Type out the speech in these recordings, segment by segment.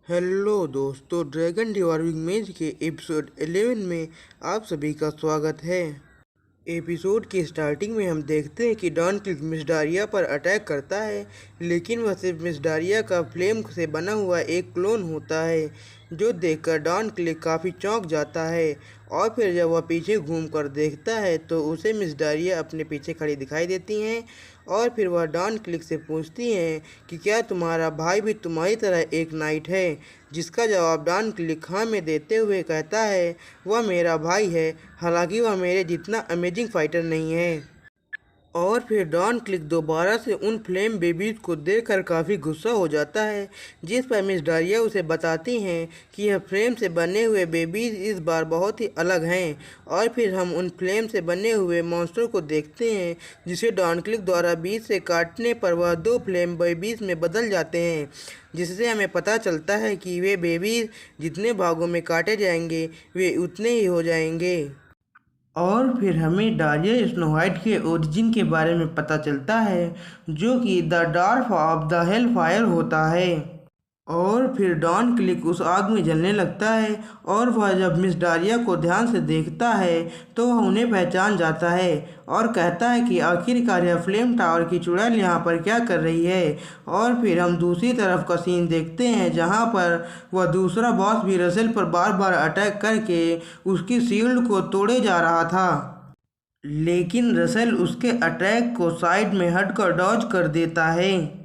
Hello दोस्तों, dragon डिवॉर्विंग मेज के एपिसोड 11 में आप सभी का स्वागत है। एपिसोड की स्टार्टिंग में हम देखते हैं कि डॉन क्लिक मिस डारिया पर अटैक करता है, लेकिन वह सिर्फ मिस डारिया का फ्लेम से बना हुआ एक क्लोन होता है, जो देखकर डॉन क्लिक काफ़ी चौंक जाता है। और फिर जब वह पीछे घूमकर देखता है तो उसे मिस डारिया अपने पीछे खड़ी दिखाई देती हैं। और फिर वह डॉन क्लिक से पूछती हैं कि क्या तुम्हारा भाई भी तुम्हारी तरह एक नाइट है, जिसका जवाब डॉन क्लिक हाँ में देते हुए कहता है वह मेरा भाई है, हालांकि वह मेरे जितना अमेजिंग फाइटर नहीं है। और फिर डॉन क्लिक दोबारा से उन फ्लेम बेबीज को देखकर काफ़ी गुस्सा हो जाता है, जिस पर मिस डारिया उसे बताती हैं कि यह फ्लेम से बने हुए बेबीज इस बार बहुत ही अलग हैं। और फिर हम उन फ्लेम से बने हुए मॉन्स्टर को देखते हैं, जिसे डॉन क्लिक द्वारा बीच से काटने पर वह दो फ्लेम बेबीज में बदल जाते हैं, जिससे हमें पता चलता है कि वे बेबीज जितने भागों में काटे जाएंगे वे उतने ही हो जाएंगे। और फिर हमें डारिया स्नो वाइट के ओरिजिन के बारे में पता चलता है, जो कि the dwarf of the hell fire होता है। और फिर डॉन क्लिक उस आग में जलने लगता है, और वह जब मिस डारिया को ध्यान से देखता है तो वह उन्हें पहचान जाता है और कहता है कि आखिरकार यह फ्लेम टावर की चुड़ैल यहाँ पर क्या कर रही है। और फिर हम दूसरी तरफ का सीन देखते हैं, जहाँ पर वह दूसरा बॉस भी रसेल पर बार बार अटैक करके उसकी शील्ड को तोड़े जा रहा था, लेकिन रसेल उसके अटैक को साइड में हटकर डॉज कर देता है।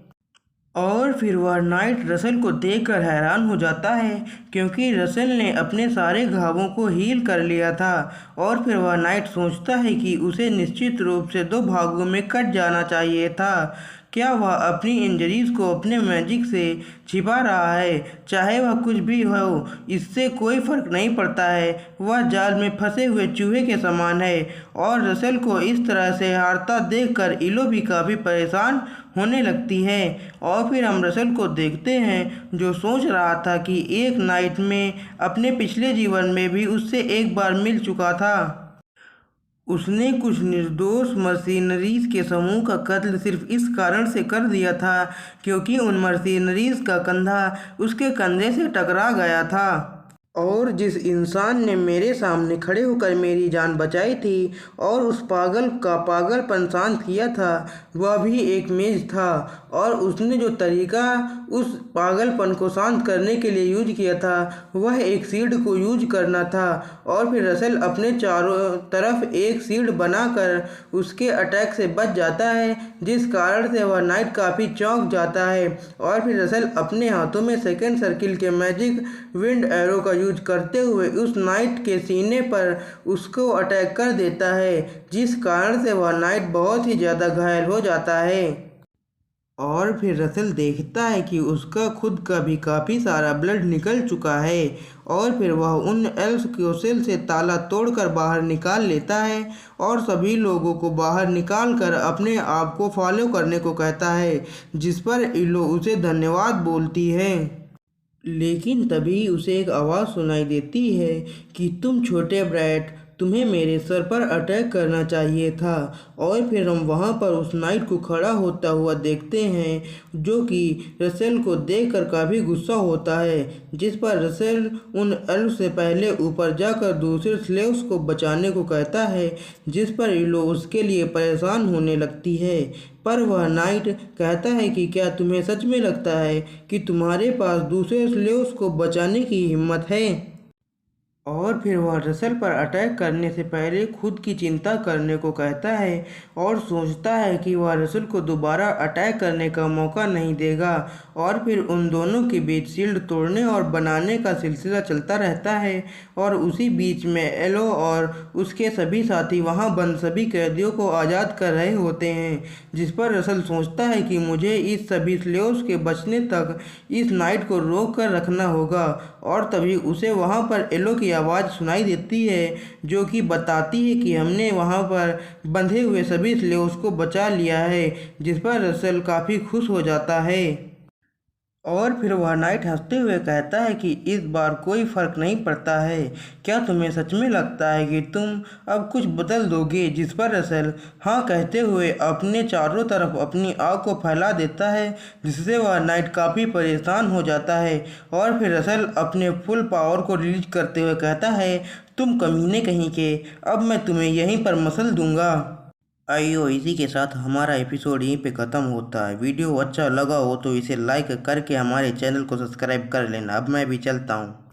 और फिर वह नाइट रसेल को देखकर हैरान हो जाता है, क्योंकि रसेल ने अपने सारे घावों को हील कर लिया था। और फिर वह नाइट सोचता है कि उसे निश्चित रूप से दो भागों में कट जाना चाहिए था। क्या वह अपनी इंजरीज को अपने मैजिक से छिपा रहा है? चाहे वह कुछ भी हो, इससे कोई फर्क नहीं पड़ता है, वह जाल में फंसे हुए चूहे के समान है। और रसेल को इस तरह से हारता देखकर इलो भी काफ़ी परेशान होने लगती है। और फिर हम रसेल को देखते हैं, जो सोच रहा था कि एक नाइट में अपने पिछले जीवन में भी उससे एक बार मिल चुका था। उसने कुछ निर्दोष मर्सिनरीज के समूह का कत्ल सिर्फ इस कारण से कर दिया था क्योंकि उन मर्सिनरीज का कंधा उसके कंधे से टकरा गया था। और जिस इंसान ने मेरे सामने खड़े होकर मेरी जान बचाई थी और उस पागल का पागलपन शांत किया था, वह भी एक मेज था। और उसने जो तरीका उस पागलपन को शांत करने के लिए यूज किया था, वह एक शील्ड को यूज करना था। और फिर रसेल अपने चारों तरफ एक शील्ड बनाकर उसके अटैक से बच जाता है, जिस कारण से वह नाइट काफ़ी चौंक जाता है। और फिर रसेल अपने हाथों में सेकेंड सर्किल के मैजिक विंड एरो का यूज करते हुए उस नाइट के सीने पर उसको अटैक कर देता है, जिस कारण से वह नाइट बहुत ही ज़्यादा घायल हो जाता है। और फिर रसेल देखता है कि उसका खुद का भी काफ़ी सारा ब्लड निकल चुका है। और फिर वह उन एल्फ को सेल से ताला तोड़कर बाहर निकाल लेता है और सभी लोगों को बाहर निकाल कर अपने आप को फॉलो करने को कहता है, जिस पर इलो उसे धन्यवाद बोलती है। लेकिन तभी उसे एक आवाज़ सुनाई देती है कि तुम छोटे ब्रैट, तुम्हें मेरे सर पर अटैक करना चाहिए था। और फिर हम वहाँ पर उस नाइट को खड़ा होता हुआ देखते हैं, जो कि रसेल को देखकर काफ़ी गुस्सा होता है, जिस पर रसेल उन एल्फ से पहले ऊपर जाकर दूसरे स्लेव्स को बचाने को कहता है, जिस पर इलो उसके लिए परेशान होने लगती है। पर वह नाइट कहता है कि क्या तुम्हें सच में लगता है कि तुम्हारे पास दूसरे स्लेव्स को बचाने की हिम्मत है? और फिर वह रसेल पर अटैक करने से पहले खुद की चिंता करने को कहता है और सोचता है कि वह रसेल को दोबारा अटैक करने का मौका नहीं देगा। और फिर उन दोनों के बीच शील्ड तोड़ने और बनाने का सिलसिला चलता रहता है। और उसी बीच में एलो और उसके सभी साथी वहां बंद सभी कैदियों को आज़ाद कर रहे होते हैं, जिस पर रसेल सोचता है कि मुझे इस सभी स्लेव्स के बचने तक इस नाइट को रोक कर रखना होगा। और तभी उसे वहां पर एलो की आवाज़ सुनाई देती है, जो कि बताती है कि हमने वहां पर बंधे हुए सभी स्लेव्स को बचा लिया है, जिस पर रसेल काफ़ी खुश हो जाता है। और फिर वह नाइट हंसते हुए कहता है कि इस बार कोई फर्क नहीं पड़ता है। क्या तुम्हें सच में लगता है कि तुम अब कुछ बदल दोगे? जिस पर रसेल हाँ कहते हुए अपने चारों तरफ अपनी आग को फैला देता है, जिससे वह नाइट काफ़ी परेशान हो जाता है। और फिर रसेल अपने फुल पावर को रिलीज करते हुए कहता है, तुम कमीने कहीं के, अब मैं तुम्हें यहीं पर मसल दूंगा। आइयो, इसी के साथ हमारा एपिसोड यहीं पे ख़त्म होता है। वीडियो अच्छा लगा हो तो इसे लाइक करके हमारे चैनल को सब्सक्राइब कर लेना। अब मैं भी चलता हूँ।